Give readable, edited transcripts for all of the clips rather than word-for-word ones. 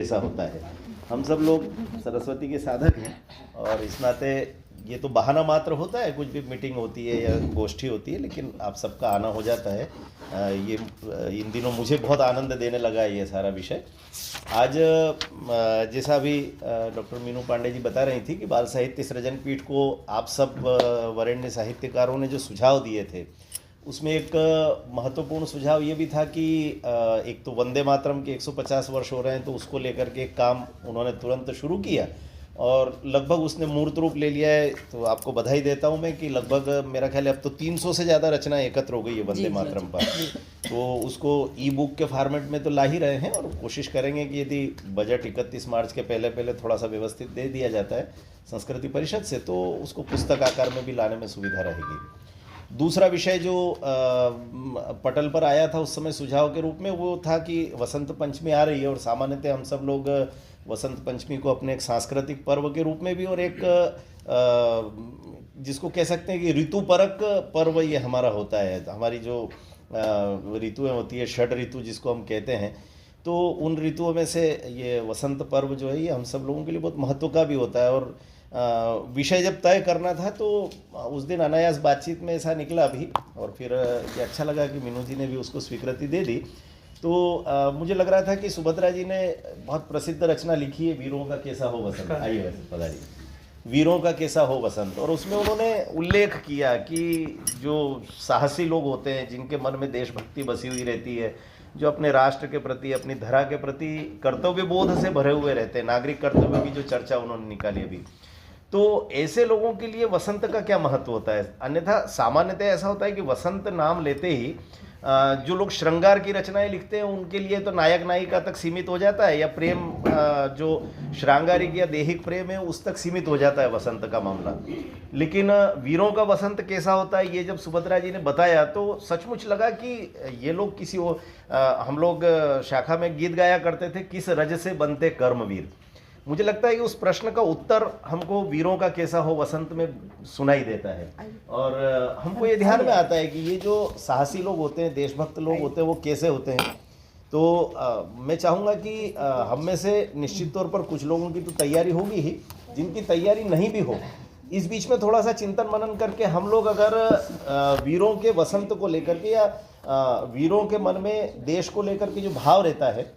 ऐसा होता है। हम सब लोग सरस्वती के साधक हैं और इस नाते ये तो बहाना मात्र होता है, कुछ भी मीटिंग होती है या गोष्ठी होती है, लेकिन आप सबका आना हो जाता है। ये इन दिनों मुझे बहुत आनंद देने लगा है ये सारा विषय। आज जैसा अभी डॉक्टर मीनू पांडे जी बता रही थी कि बाल साहित्य सृजन पीठ को आप सब वरेण्य साहित्यकारों ने जो सुझाव दिए थे, उसमें एक महत्वपूर्ण सुझाव ये भी था कि एक तो वंदे मातरम के 150 वर्ष हो रहे हैं, तो उसको लेकर के एक काम उन्होंने तुरंत शुरू किया और लगभग उसने मूर्त रूप ले लिया है। तो आपको बधाई देता हूँ मैं कि लगभग मेरा ख्याल है अब तो 300 से ज़्यादा रचनाएं एकत्र हो गई है वंदे मातरम पर। तो उसको ई बुक के फॉर्मेट में तो ला ही रहे हैं और कोशिश करेंगे कि यदि बजट 31 मार्च के पहले पहले थोड़ा सा व्यवस्थित दे दिया जाता है संस्कृति परिषद से, तो उसको पुस्तक आकार में भी लाने में सुविधा रहेगी। दूसरा विषय जो पटल पर आया था उस समय सुझाव के रूप में, वो था कि वसंत पंचमी आ रही है और सामान्यतः हम सब लोग वसंत पंचमी को अपने एक सांस्कृतिक पर्व के रूप में भी और एक जिसको कह सकते हैं कि ऋतुपरक पर्व ये हमारा होता है। हमारी जो ऋतुएं होती है, षड ऋतु जिसको हम कहते हैं, तो उन ऋतुओं में से ये वसंत पर्व जो है ये हम सब लोगों के लिए बहुत महत्व का भी होता है। और विषय जब तय करना था तो उस दिन अनायास बातचीत में ऐसा निकला भी, और फिर ये अच्छा लगा कि मीनू जी ने भी उसको स्वीकृति दे दी। तो मुझे लग रहा था कि सुभद्रा जी ने बहुत प्रसिद्ध रचना लिखी है, वीरों का कैसा हो वसंत। आइए पधारिए, वीरों का कैसा हो वसंत। और उसमें उन्होंने उल्लेख किया कि जो साहसी लोग होते हैं, जिनके मन में देशभक्ति बसी हुई रहती है, जो अपने राष्ट्र के प्रति, अपनी धरा के प्रति कर्तव्य बोध से भरे हुए रहते हैं, नागरिक कर्तव्य की जो चर्चा उन्होंने निकाली अभी, तो ऐसे लोगों के लिए वसंत का क्या महत्व होता है। अन्यथा सामान्यतः ऐसा होता है कि वसंत नाम लेते ही जो लोग श्रृंगार की रचनाएं लिखते हैं उनके लिए तो नायक नायिका तक सीमित हो जाता है, या प्रेम जो श्रृंगारिक या दैहिक प्रेम है उस तक सीमित हो जाता है वसंत का मामला। लेकिन वीरों का वसंत कैसा होता है, ये जब सुभद्रा जी ने बताया तो सचमुच लगा कि ये लोग किसी हम लोग शाखा में गीत गाया करते थे, किस रज से बनते कर्मवीर। मुझे लगता है कि उस प्रश्न का उत्तर हमको वीरों का कैसा हो वसंत में सुनाई देता है, और हमको ये ध्यान में आता है कि ये जो साहसी लोग होते हैं, देशभक्त लोग होते हैं, वो कैसे होते हैं। तो मैं चाहूँगा कि हम में से निश्चित तौर पर कुछ लोगों की तो तैयारी होगी ही, जिनकी तैयारी नहीं भी हो, इस बीच में थोड़ा सा चिंतन मनन करके हम लोग अगर वीरों के वसंत को लेकर के या वीरों के मन में देश को लेकर के जो भाव रहता है,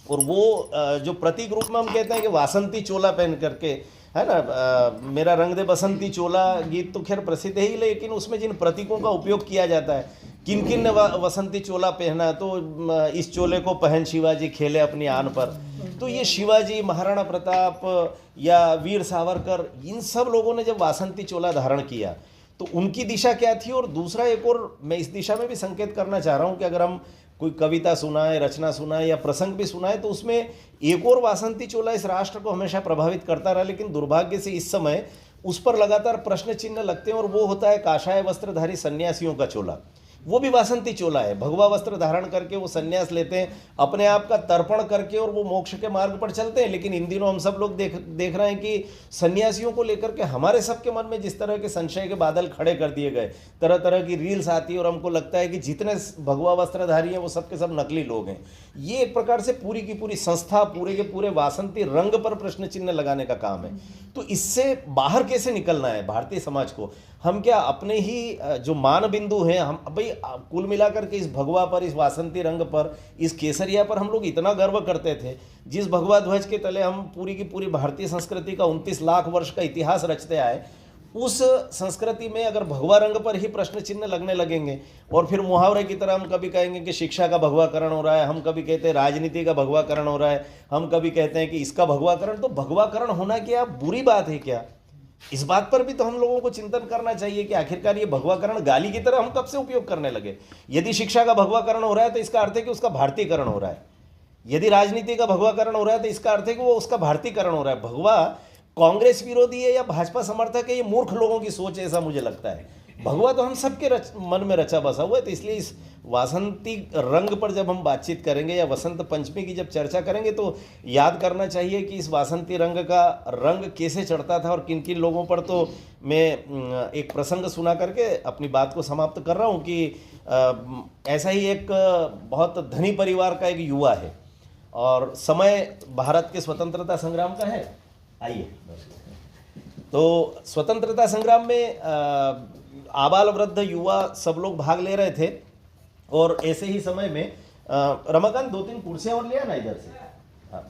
और वो जो प्रतीक रूप में हम कहते हैं कि वासंती चोला पहन करके, है ना, मेरा रंग दे बसंती चोला गीत तो खैर प्रसिद्ध है ही, लेकिन उसमें जिन प्रतीकों का उपयोग किया जाता है, किन किन ने वसंती चोला पहना, तो इस चोले को पहन शिवाजी खेले अपनी आन पर। तो ये शिवाजी, महाराणा प्रताप या वीर सावरकर, इन सब लोगों ने जब वासंती चोला धारण किया तो उनकी दिशा क्या थी। और दूसरा एक और मैं इस दिशा में भी संकेत करना चाह रहा हूँ कि अगर हम कोई कविता सुनाए, रचना सुनाए या प्रसंग भी सुनाए, तो उसमें एक और वासंती चोला इस राष्ट्र को हमेशा प्रभावित करता रहा, लेकिन दुर्भाग्य से इस समय उस पर लगातार प्रश्न चिन्ह लगते हैं, और वो होता है काषाय वस्त्रधारी सन्यासियों का चोला। वो भी वासंती चोला है, भगवा वस्त्र धारण करके वो सन्यास लेते हैं, अपने आप का तर्पण करके, और वो मोक्ष के मार्ग पर चलते हैं। लेकिन इन दिनों हम सब लोग देख रहे हैं कि सन्यासियों को लेकर के हमारे सबके मन में जिस तरह के संशय के बादल खड़े कर दिए गए, तरह तरह की रील्स आती है, और हमको लगता है कि जितने भगवा वस्त्रधारी हैं वो सबके सब नकली लोग हैं। ये एक प्रकार से पूरी की पूरी संस्था, पूरे के पूरे वासंती रंग पर प्रश्न चिन्ह लगाने का काम है। तो इससे बाहर कैसे निकलना है भारतीय समाज को। हम क्या अपने ही जो मान बिंदु हैं, हम भाई कुल मिलाकर के इस भगवा पर, इस वासंती रंग पर, इस केसरिया पर हम लोग इतना गर्व करते थे, जिस भगवा ध्वज के तले हम पूरी की पूरी भारतीय संस्कृति का 29 लाख वर्ष का इतिहास रचते आए, उस संस्कृति में अगर भगवा रंग पर ही प्रश्न चिन्ह लगने लगेंगे, और फिर मुहावरे की तरह हम कभी कहेंगे कि शिक्षा का भगवाकरण हो रहा है, हम कभी कहते हैं राजनीति का भगवाकरण हो रहा है, हम कभी कहते हैं कि इसका भगवाकरण, तो भगवाकरण होना क्या बुरी बात है क्या? इस बात पर भी तो हम लोगों को चिंतन करना चाहिए कि आखिरकार ये भगवाकरण गाली की तरह हम कब से उपयोग करने लगे। यदि शिक्षा का भगवाकरण हो रहा है तो इसका अर्थ है कि उसका भारतीयकरण हो रहा है। यदि राजनीति का भगवाकरण हो रहा है तो इसका अर्थ है कि वो उसका भारतीयकरण हो रहा है। भगवा कांग्रेस विरोधी है या भाजपा समर्थक है, ये मूर्ख लोगों की सोच है, ऐसा मुझे लगता है। भगवा तो हम सबके मन में रचा बसा हुआ है। तो इसलिए इस वासंती रंग पर जब हम बातचीत करेंगे या वसंत पंचमी की जब चर्चा करेंगे, तो याद करना चाहिए कि इस वासंती रंग का रंग कैसे चढ़ता था और किन किन लोगों पर। तो मैं एक प्रसंग सुना करके अपनी बात को समाप्त कर रहा हूँ कि ऐसा ही एक बहुत धनी परिवार का एक युवा है, और समय भारत के स्वतंत्रता संग्राम का है। आइए, तो स्वतंत्रता संग्राम में आबाल वृद्ध युवा सब लोग भाग ले रहे थे और ऐसे ही समय में रमाकांत 2-3 कुर्सियाँ और लिया ना इधर से। हाँ,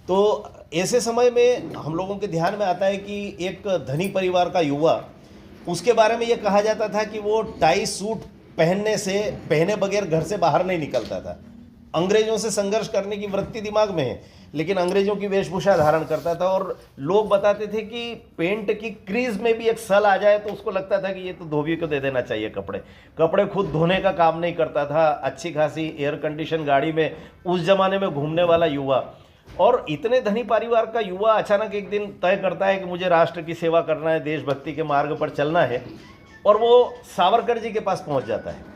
तो ऐसे समय में हम लोगों के ध्यान में आता है कि एक धनी परिवार का युवा, उसके बारे में ये कहा जाता था कि वो टाई सूट पहने बगैर घर से बाहर नहीं निकलता था। अंग्रेजों से संघर्ष करने की वृत्ति दिमाग में है, लेकिन अंग्रेजों की वेशभूषा धारण करता था। और लोग बताते थे कि पेंट की क्रीज में भी एक सल आ जाए तो उसको लगता था कि ये तो धोबी को दे देना चाहिए। कपड़े खुद धोने का काम नहीं करता था। अच्छी खासी एयर कंडीशन गाड़ी में उस जमाने में घूमने वाला युवा, और इतने धनी परिवार का युवा अचानक एक दिन तय करता है कि मुझे राष्ट्र की सेवा करना है, देशभक्ति के मार्ग पर चलना है, और वो सावरकर जी के पास पहुंच जाता है।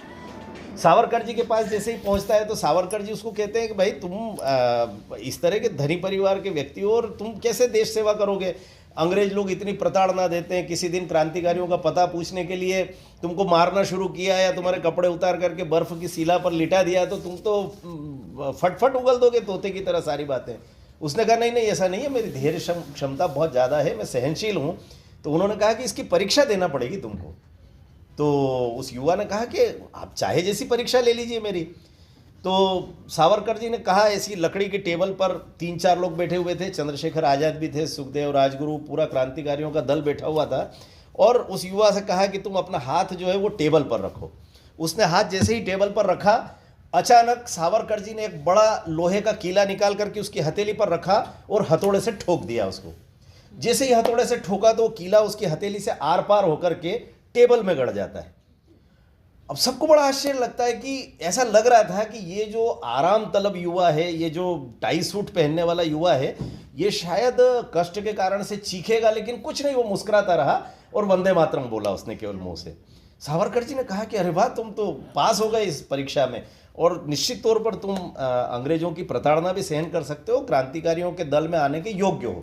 सावरकर जी के पास जैसे ही पहुंचता है तो सावरकर जी उसको कहते हैं कि भाई तुम इस तरह के धनी परिवार के व्यक्ति हो और तुम कैसे देश सेवा करोगे? अंग्रेज लोग इतनी प्रताड़ना देते हैं, किसी दिन क्रांतिकारियों का पता पूछने के लिए तुमको मारना शुरू किया या तुम्हारे कपड़े उतार करके बर्फ की शिला पर लिटा दिया तो तुम तो फटफट उगल दोगे तोते की तरह सारी बातें। उसने कहा नहीं नहीं, ऐसा नहीं है, मेरी धैर्य क्षमता बहुत ज़्यादा है, मैं सहनशील हूँ। तो उन्होंने कहा कि इसकी परीक्षा देना पड़ेगी तुमको। तो उस युवा ने कहा कि आप चाहे जैसी परीक्षा ले लीजिए मेरी। तो सावरकर जी ने कहा, ऐसी लकड़ी की टेबल पर 3-4 लोग बैठे हुए थे, चंद्रशेखर आज़ाद भी थे, सुखदेव, राजगुरु, पूरा क्रांतिकारियों का दल बैठा हुआ था। और उस युवा से कहा कि तुम अपना हाथ जो है वो टेबल पर रखो। उसने हाथ जैसे ही टेबल पर रखा, अचानक सावरकर जी ने एक बड़ा लोहे का कीला निकाल करके उसकी हथेली पर रखा और हथौड़े से ठोक दिया उसको। जैसे ही हथौड़े से ठोका तो कीला उसकी हथेली से आर पार होकर के टेबल में गड़ जाता है। अब सबको बड़ा आश्चर्य लगता है कि ऐसा लग रहा था कि ये जो आराम तलब युवा है, ये जो टाई सूट पहनने वाला युवा है, ये शायद कष्ट के कारण से चीखेगा, लेकिन कुछ नहीं, वो मुस्कुराता रहा और वंदे मातरम बोला उसने केवल मुंह से। सावरकर जी ने कहा कि अरे वाह, तुम तो पास हो गए इस परीक्षा में और निश्चित तौर पर तुम अंग्रेजों की प्रताड़ना भी सहन कर सकते हो, क्रांतिकारियों के दल में आने के योग्य हो।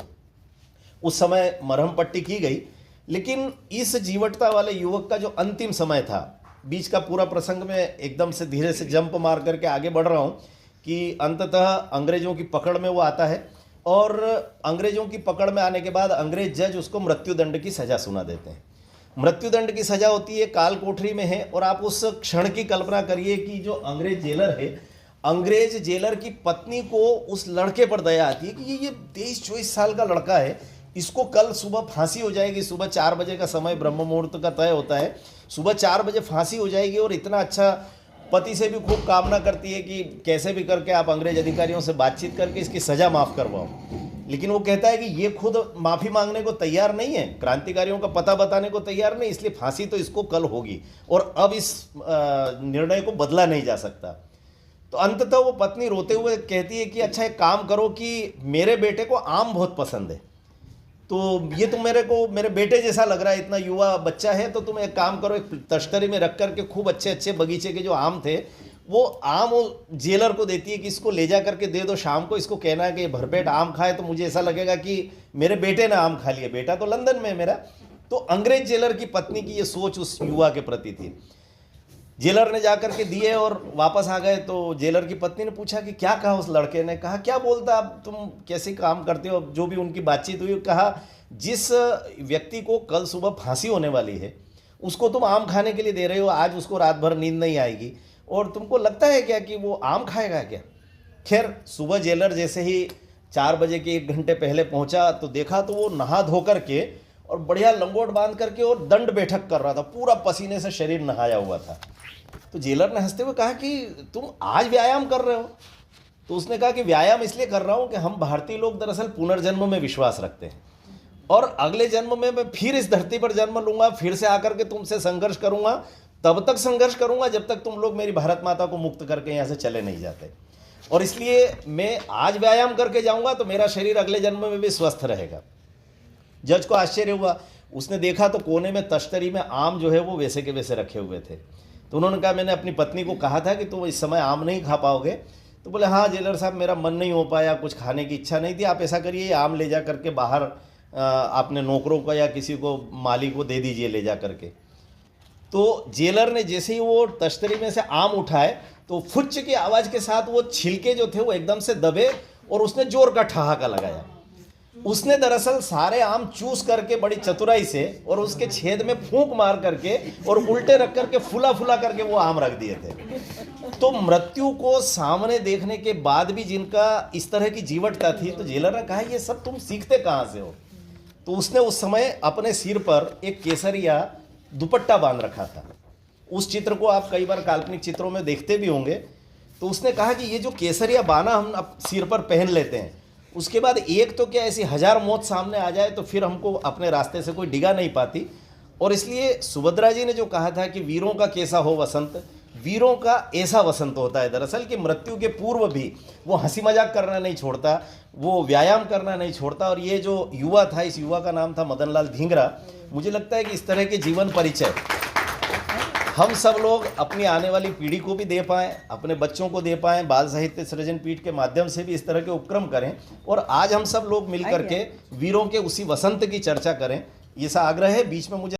उस समय मरहम पट्टी की गई, लेकिन इस जीवटता वाले युवक का जो अंतिम समय था, बीच का पूरा प्रसंग में एकदम से धीरे से जंप मार करके आगे बढ़ रहा हूँ कि अंततः अंग्रेजों की पकड़ में वो आता है। और अंग्रेजों की पकड़ में आने के बाद अंग्रेज जज उसको मृत्युदंड की सज़ा सुना देते हैं। मृत्युदंड की सज़ा होती है, काल कोठरी में है। और आप उस क्षण की कल्पना करिए कि जो अंग्रेज जेलर है, अंग्रेज जेलर की पत्नी को उस लड़के पर दया आती है कि ये 23-24 साल का लड़का है, इसको कल सुबह फांसी हो जाएगी। सुबह 4 बजे का समय ब्रह्म मुहूर्त का तय होता है, सुबह 4 बजे फांसी हो जाएगी। और इतना अच्छा पति से भी खूब कामना करती है कि कैसे भी करके आप अंग्रेज अधिकारियों से बातचीत करके इसकी सज़ा माफ़ करवाओ। लेकिन वो कहता है कि ये खुद माफ़ी मांगने को तैयार नहीं है, क्रांतिकारियों का पता बताने को तैयार नहीं, इसलिए फांसी तो इसको कल होगी और अब इस निर्णय को बदला नहीं जा सकता। तो अंततः वो पत्नी रोते हुए कहती है कि अच्छा एक काम करो कि मेरे बेटे को आम बहुत पसंद है, तो ये तो मेरे बेटे जैसा लग रहा है, इतना युवा बच्चा है, तो तुम एक काम करो, एक तश्तरी में रख करके खूब अच्छे अच्छे बगीचे के जो आम थे वो आम जेलर को देती है कि इसको ले जा करके दे दो शाम को, इसको कहना है कि भरपेट आम खाए तो मुझे ऐसा लगेगा कि मेरे बेटे ने आम खा लिया, बेटा तो लंदन में है मेरा। तो अंग्रेज जेलर की पत्नी की ये सोच उस युवा के प्रति थी। जेलर ने जाकर के दिए और वापस आ गए। तो जेलर की पत्नी ने पूछा कि क्या कहा उस लड़के ने? कहा क्या बोलता, अब तुम कैसे काम करते हो? जो भी उनकी बातचीत हुई, कहा जिस व्यक्ति को कल सुबह फांसी होने वाली है उसको तुम आम खाने के लिए दे रहे हो, आज उसको रात भर नींद नहीं आएगी और तुमको लगता है क्या कि वो आम खाएगा क्या? खैर सुबह जेलर जैसे ही 4 बजे के 1 घंटे पहले पहुंचा तो देखा तो वो नहा धो करके और बढ़िया लंगोट बांध करके और दंड बैठक कर रहा था, पूरा पसीने से शरीर नहाया हुआ था। तो जेलर ने हंसते हुए कहा कि तुम आज व्यायाम कर रहे हो? तो उसने कहा कि व्यायाम इसलिए कर रहा हूँ कि हम भारतीय लोग दरअसल पुनर्जन्म में विश्वास रखते हैं और अगले जन्म में मैं फिर इस धरती पर जन्म लूंगा, फिर से आकर के तुमसे संघर्ष करूंगा, तब तक संघर्ष करूंगा जब तक तुम लोग मेरी भारत माता को मुक्त करके यहाँ से चले नहीं जाते, और इसलिए मैं आज व्यायाम करके जाऊंगा तो मेरा शरीर अगले जन्म में भी स्वस्थ रहेगा। जज को आश्चर्य हुआ, उसने देखा तो कोने में तश्तरी में आम जो है वो वैसे के वैसे रखे हुए थे। तो उन्होंने कहा मैंने अपनी पत्नी को कहा था कि तुम इस समय आम नहीं खा पाओगे। तो बोले हाँ जेलर साहब, मेरा मन नहीं हो पाया, कुछ खाने की इच्छा नहीं थी, आप ऐसा करिए आम ले जा करके बाहर आपने नौकरों को या किसी को माली को दे दीजिए ले जा करके। तो जेलर ने जैसे ही वो तश्तरी में से आम उठाए तो फुच्च की आवाज के साथ वो छिलके जो थे वो एकदम से दबे और उसने जोर का ठहाका लगाया। उसने दरअसल सारे आम चूस करके बड़ी चतुराई से और उसके छेद में फूंक मार करके और उल्टे रख करके फुला फुला करके वो आम रख दिए थे। तो मृत्यु को सामने देखने के बाद भी जिनका इस तरह की जीवटता थी, तो जेलर ने कहा ये सब तुम सीखते कहाँ से हो? तो उसने उस समय अपने सिर पर एक केसरिया दुपट्टा बांध रखा था। उस चित्र को आप कई बार काल्पनिक चित्रों में देखते भी होंगे। तो उसने कहा कि ये जो केसरिया बाना हम अब सिर पर पहन लेते हैं, उसके बाद एक तो क्या ऐसी 1000 मौत सामने आ जाए तो फिर हमको अपने रास्ते से कोई डिगा नहीं पाती। और इसलिए सुभद्रा जी ने जो कहा था कि वीरों का कैसा हो वसंत, वीरों का ऐसा वसंत होता है दरअसल कि मृत्यु के पूर्व भी वो हंसी मजाक करना नहीं छोड़ता, वो व्यायाम करना नहीं छोड़ता। और ये जो युवा था, इस युवा का नाम था मदन लाल धिंगरा। मुझे लगता है कि इस तरह के जीवन परिचय हम सब लोग अपनी आने वाली पीढ़ी को भी दे पाएँ, अपने बच्चों को दे पाएँ, बाल साहित्य सृजन पीठ के माध्यम से भी इस तरह के उपक्रम करें और आज हम सब लोग मिल करके वीरों के उसी वसंत की चर्चा करें। ये सा आग्रह है। बीच में मुझे